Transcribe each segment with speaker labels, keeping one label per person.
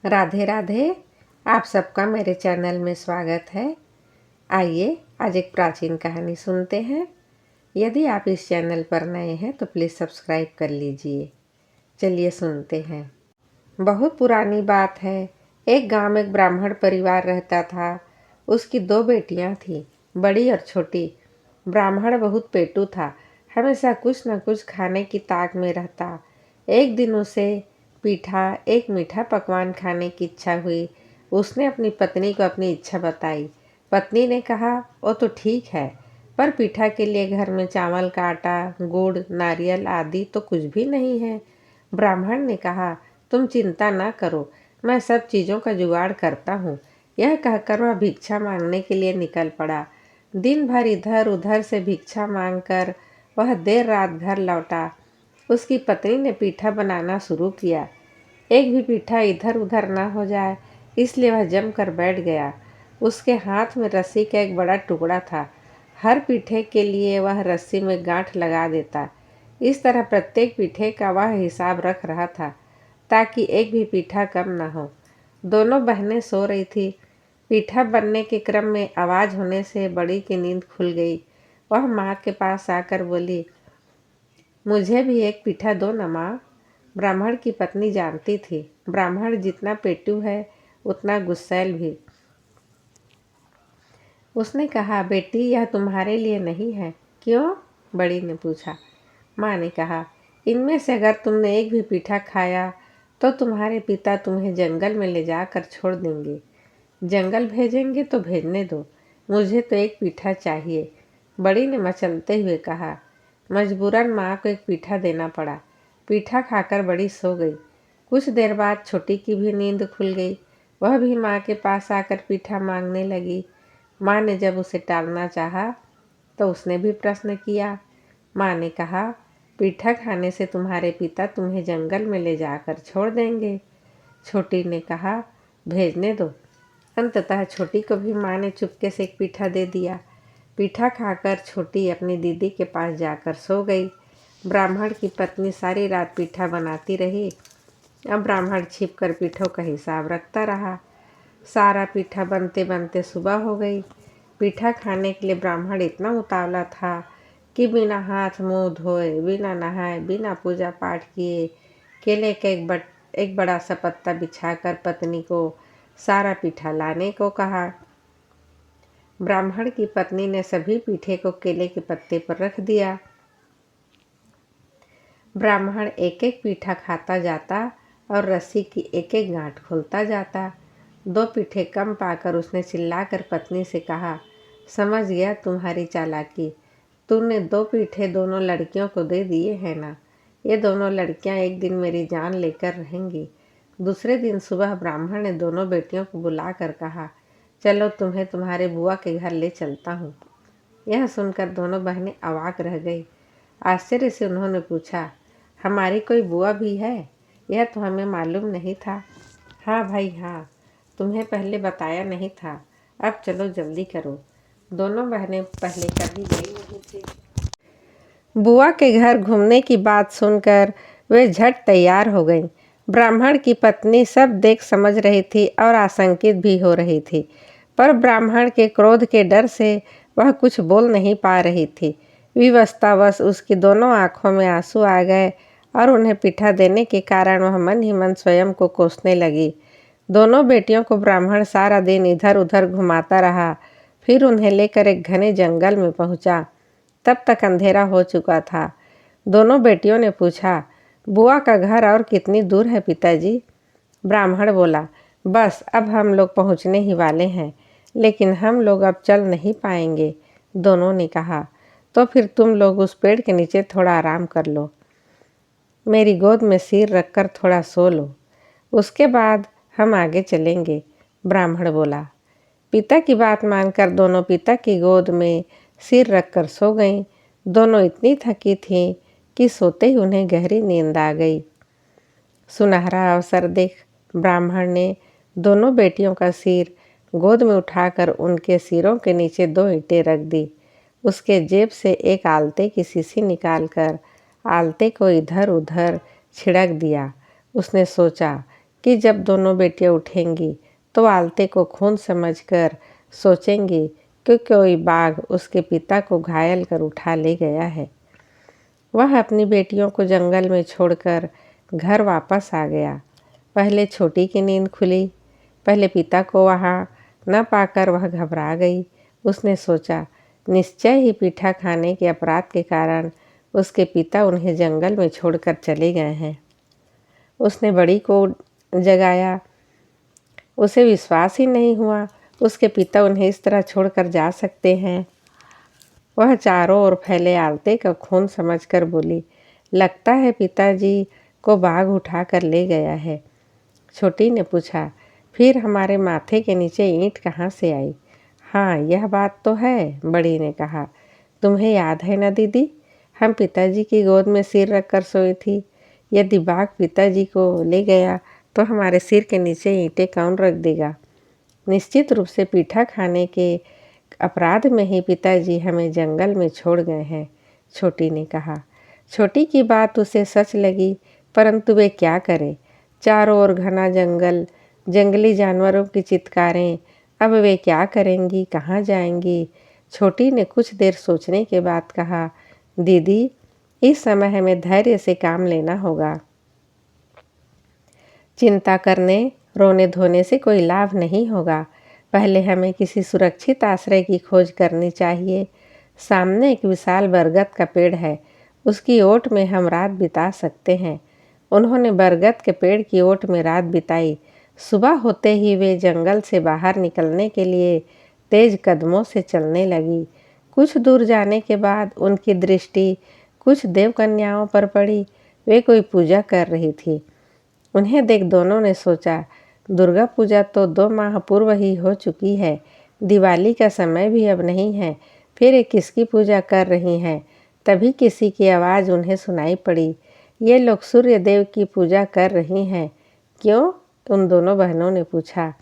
Speaker 1: राधे राधे। आप सबका मेरे चैनल में स्वागत है। आइए आज एक प्राचीन कहानी सुनते हैं। यदि आप इस चैनल पर नए हैं तो प्लीज़ सब्सक्राइब कर लीजिए। चलिए सुनते हैं। बहुत पुरानी बात है। एक गांव में एक ब्राह्मण परिवार रहता था। उसकी 2 बेटियां थीं, बड़ी और छोटी। ब्राह्मण बहुत पेटू था, हमेशा कुछ न कुछ खाने की ताक में रहता। एक दिन उसे एक मीठा पकवान खाने की इच्छा हुई। उसने अपनी पत्नी को अपनी इच्छा बताई। पत्नी ने कहा, वो तो ठीक है, पर पीठा के लिए घर में चावल का आटा, गुड़, नारियल आदि तो कुछ भी नहीं है। ब्राह्मण ने कहा, तुम चिंता न करो, मैं सब चीज़ों का जुगाड़ करता हूँ। यह कहकर वह भिक्षा मांगने के लिए निकल पड़ा। दिन भर इधर उधर से भिक्षा मांगकर वह देर रात घर लौटा। उसकी पत्नी ने पीठा बनाना शुरू किया। एक भी पीठा इधर उधर न हो जाए, इसलिए वह जमकर बैठ गया। उसके हाथ में रस्सी का एक बड़ा टुकड़ा था। हर पीठे के लिए वह रस्सी में गांठ लगा देता। इस तरह प्रत्येक पीठे का वह हिसाब रख रहा था, ताकि एक भी पीठा कम न हो। दोनों बहनें सो रही थी। पीठा बनने के क्रम में आवाज़ होने से बड़ी की नींद खुल गई। वह माँ के पास आकर बोली, मुझे भी एक पीठा दो न माँ। ब्राह्मण की पत्नी जानती थी, ब्राह्मण जितना पेटू है उतना गुस्सैल भी। उसने कहा, बेटी यह तुम्हारे लिए नहीं है। क्यों? बड़ी ने पूछा। माँ ने कहा, इनमें से अगर तुमने एक भी पीठा खाया तो तुम्हारे पिता तुम्हें जंगल में ले जाकर छोड़ देंगे। जंगल भेजेंगे तो भेजने दो, मुझे तो एक पीठा चाहिए। बड़ी ने मचलते हुए कहा। मजबूरन माँ को एक पीठा देना पड़ा। पीठा खाकर बड़ी सो गई। कुछ देर बाद छोटी की भी नींद खुल गई। वह भी माँ के पास आकर पीठा मांगने लगी। माँ ने जब उसे टालना चाहा तो उसने भी प्रश्न किया। माँ ने कहा, पीठा खाने से तुम्हारे पिता तुम्हें जंगल में ले जाकर छोड़ देंगे। छोटी ने कहा, भेजने दो। अंततः छोटी को भी माँ ने चुपके से एक पीठा दे दिया। पीठा खाकर छोटी अपनी दीदी के पास जाकर सो गई। ब्राह्मण की पत्नी सारी रात पीठा बनाती रही। अब ब्राह्मण छिपकर पीठों का हिसाब रखता रहा। सारा पीठा बनते बनते सुबह हो गई। पीठा खाने के लिए ब्राह्मण इतना उतावला था कि बिना हाथ मुंह धोए, बिना नहाए, बिना पूजा पाठ किए केले का एक बड़ा सा पत्ता बिछाकर पत्नी को सारा पीठा लाने को कहा। ब्राह्मण की पत्नी ने सभी पीठे को केले के पत्ते पर रख दिया। ब्राह्मण एक एक पीठा खाता जाता और रस्सी की एक एक गांठ खोलता जाता। 2 पीठे कम पाकर उसने चिल्लाकर पत्नी से कहा, समझ गया तुम्हारी चालाकी। तूने 2 पीठे दोनों लड़कियों को दे दिए हैं ना। ये दोनों लड़कियां एक दिन मेरी जान लेकर रहेंगी। दूसरे दिन सुबह ब्राह्मण ने दोनों बेटियों को बुलाकर कहा, चलो तुम्हें तुम्हारे बुआ के घर ले चलता हूँ। यह सुनकर दोनों बहनें अवाक रह गई। आश्चर्य से उन्होंने पूछा, हमारी कोई बुआ भी है? यह तो हमें मालूम नहीं था। हाँ भाई हाँ, तुम्हें पहले बताया नहीं था। अब चलो जल्दी करो। दोनों बहनें पहले कभी गई नहीं थी। बुआ के घर घूमने की बात सुनकर वे झट तैयार हो गईं। ब्राह्मण की पत्नी सब देख समझ रही थी और आशंकित भी हो रही थी, पर ब्राह्मण के क्रोध के डर से वह कुछ बोल नहीं पा रही थी। विवशतावश उसकी दोनों आंखों में आंसू आ गए और उन्हें पीठा देने के कारण वह मन ही मन स्वयं को कोसने लगी। दोनों बेटियों को ब्राह्मण सारा दिन इधर उधर घुमाता रहा। फिर उन्हें लेकर एक घने जंगल में पहुंचा। तब तक अंधेरा हो चुका था। दोनों बेटियों ने पूछा, बुआ का घर और कितनी दूर है पिताजी? ब्राह्मण बोला, बस अब हम लोग पहुंचने ही वाले हैं, लेकिन हम लोग अब चल नहीं पाएंगे। दोनों ने कहा, तो फिर तुम लोग उस पेड़ के नीचे थोड़ा आराम कर लो, मेरी गोद में सिर रखकर थोड़ा सो लो, उसके बाद हम आगे चलेंगे। ब्राह्मण बोला। पिता की बात मानकर दोनों पिता की गोद में सिर रखकर सो गईं। दोनों इतनी थकी थीं कि सोते ही उन्हें गहरी नींद आ गई। सुनहरा अवसर देख ब्राह्मण ने दोनों बेटियों का सिर गोद में उठाकर उनके सिरों के नीचे 2 ईंटें रख दी। उसके जेब से एक आलते की शीशी निकालकर आलते को इधर उधर छिड़क दिया। उसने सोचा कि जब दोनों बेटियां उठेंगी तो आलते को खून समझकर सोचेंगी कि कोई बाघ उसके पिता को घायल कर उठा ले गया है। वह अपनी बेटियों को जंगल में छोड़कर घर वापस आ गया। पहले छोटी की नींद खुली। पहले पिता को वहाँ न पाकर वह घबरा गई। उसने सोचा निश्चय ही पीठा खाने के अपराध के कारण उसके पिता उन्हें जंगल में छोड़कर चले गए हैं। उसने बड़ी को जगाया। उसे विश्वास ही नहीं हुआ उसके पिता उन्हें इस तरह छोड़कर जा सकते हैं। वह चारों ओर फैले आलते का खून समझकर बोली, लगता है पिताजी को बाघ उठा कर ले गया है। छोटी ने पूछा, फिर हमारे माथे के नीचे ईंट कहाँ से आई? हाँ, यह बात तो है, बड़ी ने कहा। तुम्हें याद है ना दीदी, हम पिताजी की गोद में सिर रखकर सोई थी। यदि बाघ पिताजी को ले गया तो हमारे सिर के नीचे ईंटें कौन रख देगा? निश्चित रूप से पीठा खाने के अपराध में ही पिताजी हमें जंगल में छोड़ गए हैं, छोटी ने कहा। छोटी की बात उसे सच लगी, परंतु वे क्या करें? चारों ओर घना जंगल, जंगली जानवरों की चित्कारें। अब वे क्या करेंगी, कहाँ जाएंगी? छोटी ने कुछ देर सोचने के बाद कहा, दीदी, इस समय हमें धैर्य से काम लेना होगा। चिंता करने, रोने धोने से कोई लाभ नहीं होगा। पहले हमें किसी सुरक्षित आश्रय की खोज करनी चाहिए। सामने एक विशाल बरगद का पेड़ है, उसकी ओट में हम रात बिता सकते हैं। उन्होंने बरगद के पेड़ की ओट में रात बिताई। सुबह होते ही वे जंगल से बाहर निकलने के लिए तेज कदमों से चलने लगी। कुछ दूर जाने के बाद उनकी दृष्टि कुछ देवकन्याओं पर पड़ी। वे कोई पूजा कर रही थी। उन्हें देख दोनों ने सोचा, दुर्गा पूजा तो 2 माह पूर्व ही हो चुकी है। दिवाली का समय भी अब नहीं है। फिर ये किसकी पूजा कर रही हैं? तभी किसी की आवाज़ उन्हें सुनाई पड़ी। ये लोग सूर्य देव की पूजा कर रही हैं। क्यों? उन दोनों बहनों ने पूछा।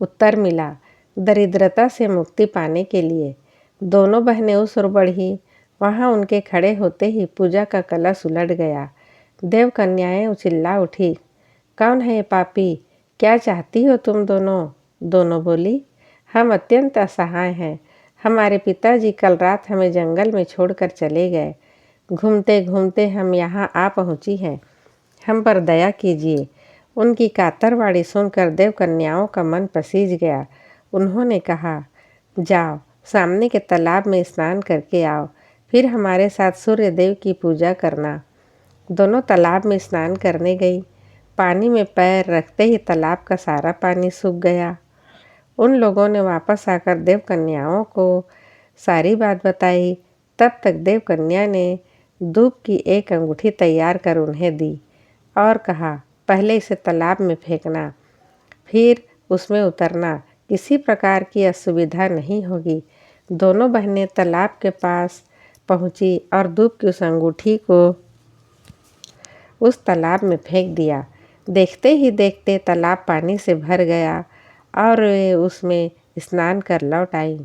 Speaker 1: उत्तर मिला, दरिद्रता से मुक्ति पाने के लिए। दोनों बहनें उस ओर बढ़ी। वहाँ उनके खड़े होते ही पूजा का कलश उलट गया। देव कन्याएं चिल्ला उठी, कौन है ये पापी? क्या चाहती हो तुम दोनों? दोनों बोली, हम अत्यंत असहाय हैं। हमारे पिताजी कल रात हमें जंगल में छोड़कर चले गए। घूमते घूमते हम यहाँ आ पहुँची हैं। हम पर दया कीजिए। उनकी कातरवाड़ी सुनकर देव कन्याओं का मन पसीज गया। उन्होंने कहा, जाओ सामने के तालाब में स्नान करके आओ, फिर हमारे साथ सूर्य देव की पूजा करना। दोनों तालाब में स्नान करने गई। पानी में पैर रखते ही तालाब का सारा पानी सूख गया। उन लोगों ने वापस आकर देव कन्याओं को सारी बात बताई। तब तक देव कन्या ने दूब की एक अंगूठी तैयार कर उन्हें दी और कहा, पहले इसे तालाब में फेंकना, फिर उसमें उतरना। किसी प्रकार की असुविधा नहीं होगी। दोनों बहनें तालाब के पास पहुंची और दूब की उस अंगूठी को उस तालाब में फेंक दिया। देखते ही देखते तालाब पानी से भर गया और वे उसमें स्नान कर लौट आई।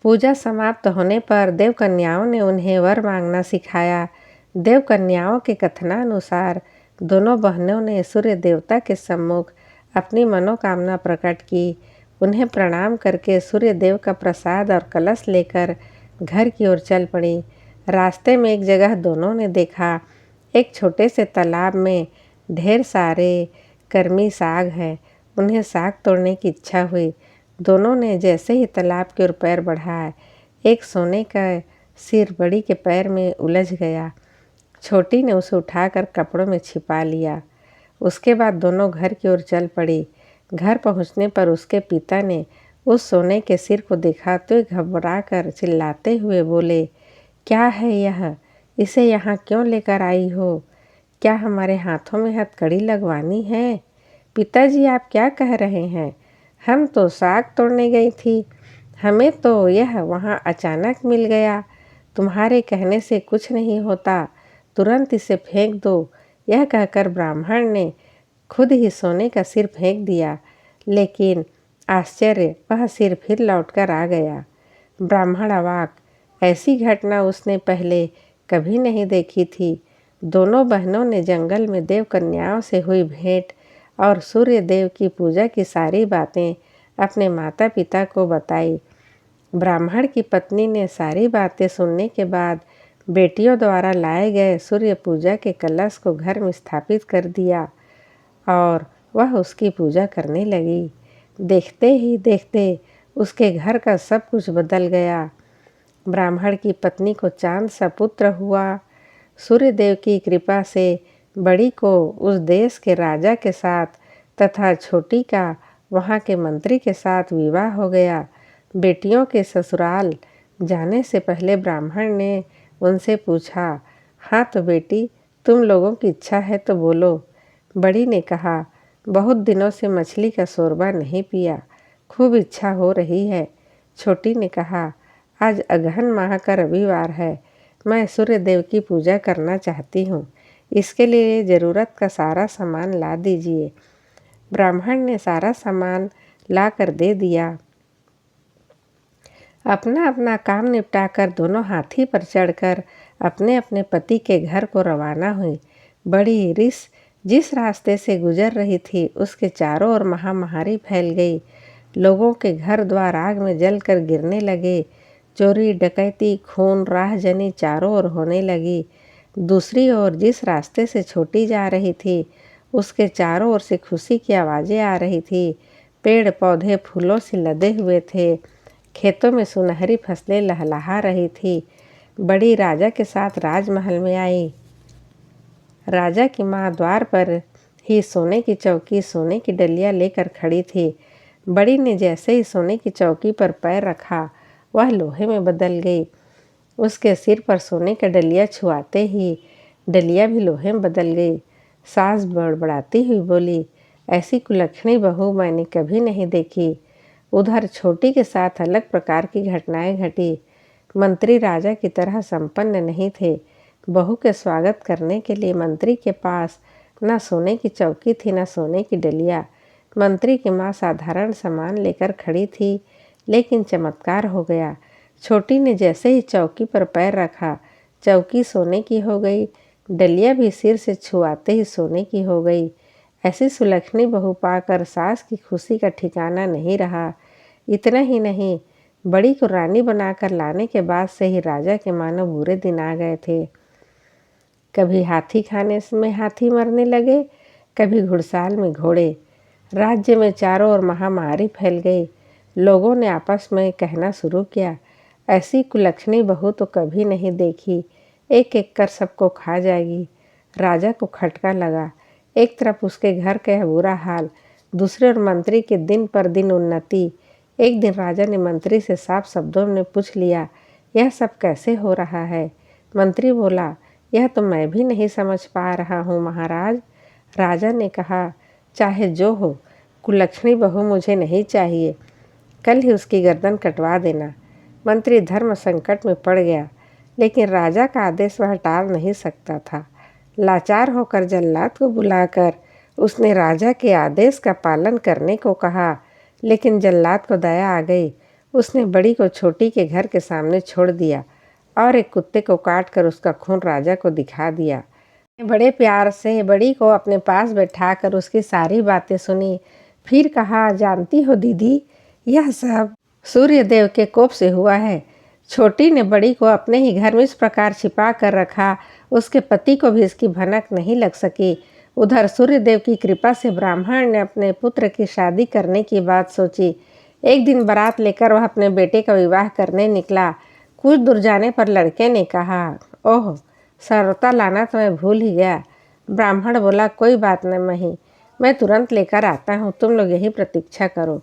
Speaker 1: पूजा समाप्त होने पर देव कन्याओं ने उन्हें वर मांगना सिखाया। देव कन्याओं के कथनानुसार दोनों बहनों ने सूर्य देवता के सम्मुख अपनी मनोकामना प्रकट की। उन्हें प्रणाम करके सूर्य देव का प्रसाद और कलश लेकर घर की ओर चल पड़ी। रास्ते में एक जगह दोनों ने देखा, एक छोटे से तालाब में ढेर सारे कर्मी साग हैं। उन्हें साग तोड़ने की इच्छा हुई। दोनों ने जैसे ही तालाब की ओर पैर बढ़ाया, एक सोने का सिर बड़ी के पैर में उलझ गया। छोटी ने उसे उठाकर कपड़ों में छिपा लिया। उसके बाद दोनों घर की ओर चल पड़ी। घर पहुंचने पर उसके पिता ने उस सोने के सिर को देखा तो घबरा कर चिल्लाते हुए बोले, क्या है यह? इसे यहाँ क्यों लेकर आई हो? क्या हमारे हाथों में हथकड़ी लगवानी है? पिताजी, आप क्या कह रहे हैं? हम तो साग तोड़ने गई थी। हमें तो यह वहाँ अचानक मिल गया। तुम्हारे कहने से कुछ नहीं होता, तुरंत इसे फेंक दो। यह कहकर ब्राह्मण ने खुद ही सोने का सिर फेंक दिया, लेकिन आश्चर्य, वह सिर फिर लौटकर आ गया। ब्राह्मण अवाक, ऐसी घटना उसने पहले कभी नहीं देखी थी। दोनों बहनों ने जंगल में देव कन्याओं से हुई भेंट और सूर्य देव की पूजा की सारी बातें अपने माता पिता को बताई। ब्राह्मण की पत्नी ने सारी बातें सुनने के बाद बेटियों द्वारा लाए गए सूर्य पूजा के कलश को घर में स्थापित कर दिया और वह उसकी पूजा करने लगी। देखते ही देखते उसके घर का सब कुछ बदल गया। ब्राह्मण की पत्नी को चांद सा पुत्र हुआ। सूर्य देव की कृपा से बड़ी को उस देश के राजा के साथ तथा छोटी का वहाँ के मंत्री के साथ विवाह हो गया। बेटियों के ससुराल जाने से पहले ब्राह्मण ने उनसे पूछा, हाँ तो बेटी, तुम लोगों की इच्छा है तो बोलो। बड़ी ने कहा, बहुत दिनों से मछली का शोरबा नहीं पिया, खूब इच्छा हो रही है। छोटी ने कहा, आज अगहन माह का रविवार है, मैं सूर्य देव की पूजा करना चाहती हूँ, इसके लिए ज़रूरत का सारा सामान ला दीजिए। ब्राह्मण ने सारा सामान ला कर दे दिया। अपना अपना काम निपटाकर दोनों हाथी पर चढ़कर अपने अपने पति के घर को रवाना हुई। बड़ी रिस जिस रास्ते से गुजर रही थी उसके चारों ओर महामारी फैल गई। लोगों के घर द्वार आग में जलकर गिरने लगे। चोरी डकैती खून राहजनी चारों ओर होने लगी। दूसरी ओर जिस रास्ते से छोटी जा रही थी उसके चारों ओर से खुशी की आवाज़ें आ रही थी। पेड़ पौधे फूलों से लदे हुए थे। खेतों में सुनहरी फसलें लहलहा रही थी। बड़ी राजा के साथ राजमहल में आई। राजा की माँ द्वार पर ही सोने की चौकी सोने की डलिया लेकर खड़ी थी। बड़ी ने जैसे ही सोने की चौकी पर पैर रखा वह लोहे में बदल गई। उसके सिर पर सोने का डलिया छुआते ही डलिया भी लोहे में बदल गई। सास बड़बड़ाती हुई बोली, ऐसी कुलक्षणी बहू मैंने कभी नहीं देखी। उधर छोटी के साथ अलग प्रकार की घटनाएं घटी। मंत्री राजा की तरह संपन्न नहीं थे। बहू के स्वागत करने के लिए मंत्री के पास न सोने की चौकी थी न सोने की डलिया। मंत्री की माँ साधारण सामान लेकर खड़ी थी, लेकिन चमत्कार हो गया। छोटी ने जैसे ही चौकी पर पैर रखा चौकी सोने की हो गई, डलिया भी सिर से छुआते ही सोने की हो गई। ऐसी सुलक्षणी बहू पाकर सास की खुशी का ठिकाना नहीं रहा। इतना ही नहीं, बड़ी को रानी बनाकर लाने के बाद से ही राजा के मानो बुरे दिन आ गए थे। कभी हाथी खाने में हाथी मरने लगे, कभी घुड़साल में घोड़े। राज्य में चारों ओर महामारी फैल गई। लोगों ने आपस में कहना शुरू किया, ऐसी कुलक्षणी बहू तो कभी नहीं देखी, एक एक कर सबको खा जाएगी। राजा को खटका लगा। एक तरफ उसके घर का बुरा हाल, दूसरे ओर मंत्री के दिन पर दिन उन्नति। एक दिन राजा ने मंत्री से साफ शब्दों में पूछ लिया, यह सब कैसे हो रहा है? मंत्री बोला, यह तो मैं भी नहीं समझ पा रहा हूँ महाराज। राजा ने कहा, चाहे जो हो, कुलक्षणी बहू मुझे नहीं चाहिए, कल ही उसकी गर्दन कटवा देना। मंत्री धर्म संकट में पड़ गया, लेकिन राजा का आदेश वह टाल नहीं सकता था। लाचार होकर जल्लाद को बुलाकर उसने राजा के आदेश का पालन करने को कहा, लेकिन जल्लाद को दया आ गई। उसने बड़ी को छोटी के घर के सामने छोड़ दिया और एक कुत्ते को काट कर उसका खून राजा को दिखा दिया। बड़े प्यार से बड़ी को अपने पास बैठाकर उसकी सारी बातें सुनी। फिर कहा, जानती हो दीदी, यह सब सूर्य देव के कोप से हुआ है। छोटी ने बड़ी को अपने ही घर में इस प्रकार छिपा कर रखा, उसके पति को भी इसकी भनक नहीं लग सकी। उधर सूर्य देव की कृपा से ब्राह्मण ने अपने पुत्र की शादी करने की बात सोची। एक दिन बारात लेकर वह अपने बेटे का विवाह करने निकला। कुछ दूर जाने पर लड़के ने कहा, ओह, सरौता लाना तो मैं भूल ही गया। ब्राह्मण बोला, कोई बात नहीं, मैं तुरंत लेकर आता हूँ, तुम लोग यही प्रतीक्षा करो।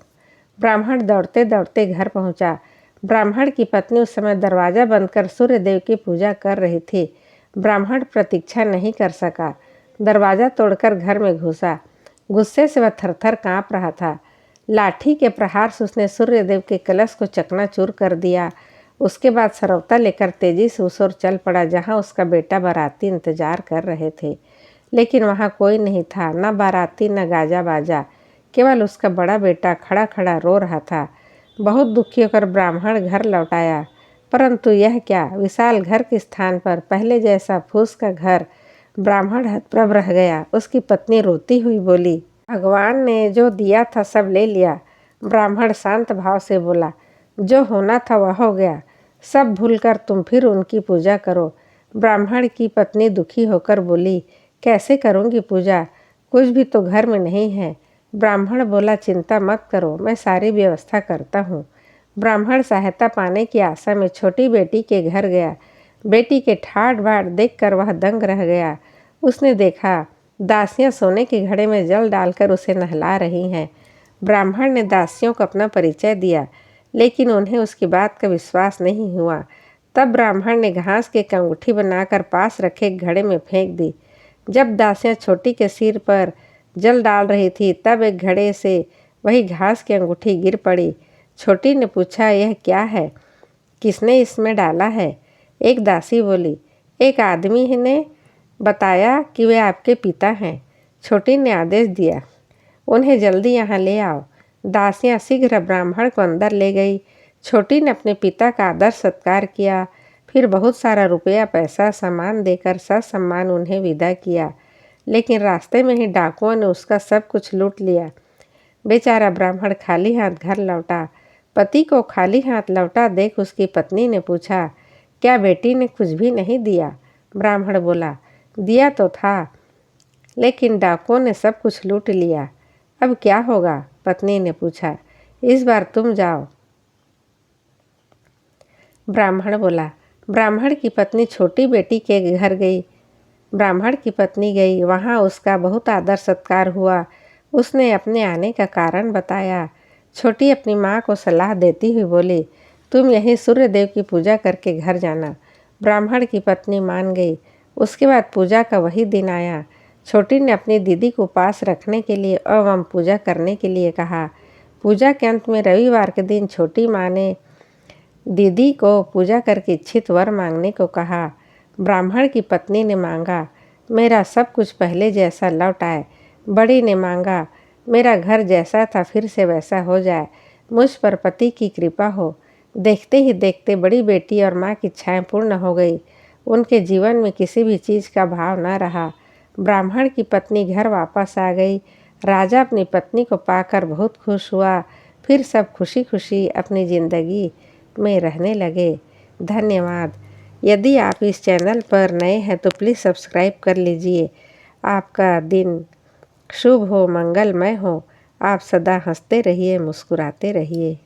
Speaker 1: ब्राह्मण दौड़ते दौड़ते घर पहुँचा। ब्राह्मण की पत्नी उस समय दरवाज़ा बंद कर सूर्य देव की पूजा कर रही थी। ब्राह्मण प्रतीक्षा नहीं कर सका, दरवाज़ा तोड़कर घर में घुसा। गुस्से से वह थरथर काँप रहा था। लाठी के प्रहार से उसने सूर्य देव के कलश को चकनाचूर कर दिया। उसके बाद सरौता लेकर तेजी से उस ओर चल पड़ा जहाँ उसका बेटा बाराती इंतजार कर रहे थे, लेकिन वहाँ कोई नहीं था, न बाराती न गाजा बाजा, केवल उसका बड़ा बेटा खड़ा खड़ा रो रहा था। बहुत दुखी होकर ब्राह्मण घर लौट आया, परंतु यह क्या, विशाल घर के स्थान पर पहले जैसा फूस का घर ब्राह्मण हतप्रभ रह गया। उसकी पत्नी रोती हुई बोली, भगवान ने जो दिया था सब ले लिया। ब्राह्मण शांत भाव से बोला, जो होना था वह हो गया, सब भूलकर तुम फिर उनकी पूजा करो। ब्राह्मण की पत्नी दुखी होकर बोली, कैसे करूँगी पूजा, कुछ भी तो घर में नहीं है। ब्राह्मण बोला, चिंता मत करो, मैं सारी व्यवस्था करता हूँ। ब्राह्मण सहायता पाने की आशा में छोटी बेटी के घर गया। बेटी के ठाट बाट देखकर वह दंग रह गया। उसने देखा दासियां सोने के घड़े में जल डालकर उसे नहला रही हैं। ब्राह्मण ने दासियों को अपना परिचय दिया, लेकिन उन्हें उसकी बात का विश्वास नहीं हुआ। तब ब्राह्मण ने घास की एक अंगूठी बनाकर पास रखे एक घड़े में फेंक दी। जब दासियां छोटी के सिर पर जल डाल रही थी, तब एक घड़े से वही घास की अंगूठी गिर पड़ी। छोटी ने पूछा, यह क्या है, किसने इसमें डाला है? एक दासी बोली, एक आदमी ने बताया कि वे आपके पिता हैं। छोटी ने आदेश दिया, उन्हें जल्दी यहाँ ले आओ। दासियां शीघ्र ब्राह्मण को अंदर ले गई। छोटी ने अपने पिता का आदर सत्कार किया, फिर बहुत सारा रुपया पैसा सामान देकर ससम्मान उन्हें विदा किया। लेकिन रास्ते में ही डाकुओं ने उसका सब कुछ लूट लिया। बेचारा ब्राह्मण खाली हाथ घर लौटा। पति को खाली हाथ लौटा देख उसकी पत्नी ने पूछा, क्या बेटी ने कुछ भी नहीं दिया? ब्राह्मण बोला, दिया तो था, लेकिन डाकुओं ने सब कुछ लूट लिया। अब क्या होगा? पत्नी ने पूछा। इस बार तुम जाओ। ब्राह्मण बोला। ब्राह्मण की पत्नी छोटी बेटी के घर गई। ब्राह्मण की पत्नी गई, वहाँ उसका बहुत आदर सत्कार हुआ। उसने अपने आने का कारण बताया। छोटी अपनी माँ को सलाह देती हुई बोली, तुम यहीं सूर्य देव की पूजा करके घर जाना। ब्राह्मण की पत्नी मान गई। उसके बाद पूजा का वही दिन आया। छोटी ने अपनी दीदी को पास रखने के लिए एवं पूजा करने के लिए कहा। पूजा के अंत में रविवार के दिन छोटी माँ ने दीदी को पूजा करके इच्छित वर मांगने को कहा। ब्राह्मण की पत्नी ने मांगा, मेरा सब कुछ पहले जैसा लौट आए। बड़ी ने मांगा, मेरा घर जैसा था फिर से वैसा हो जाए। मुझ पर पति की कृपा हो। देखते ही देखते बड़ी बेटी और माँ की इच्छाएं पूर्ण हो गई। उनके जीवन में किसी भी चीज़ का भाव न रहा। ब्राह्मण की पत्नी घर वापस आ गई। राजा अपनी पत्नी को पाकर बहुत खुश हुआ। फिर सब खुशी खुशी अपनी ज़िंदगी में रहने लगे। धन्यवाद। यदि आप इस चैनल पर नए हैं तो प्लीज़ सब्सक्राइब कर लीजिए। आपका दिन शुभ हो, मंगलमय हो। आप सदा हंसते रहिए, मुस्कुराते रहिए।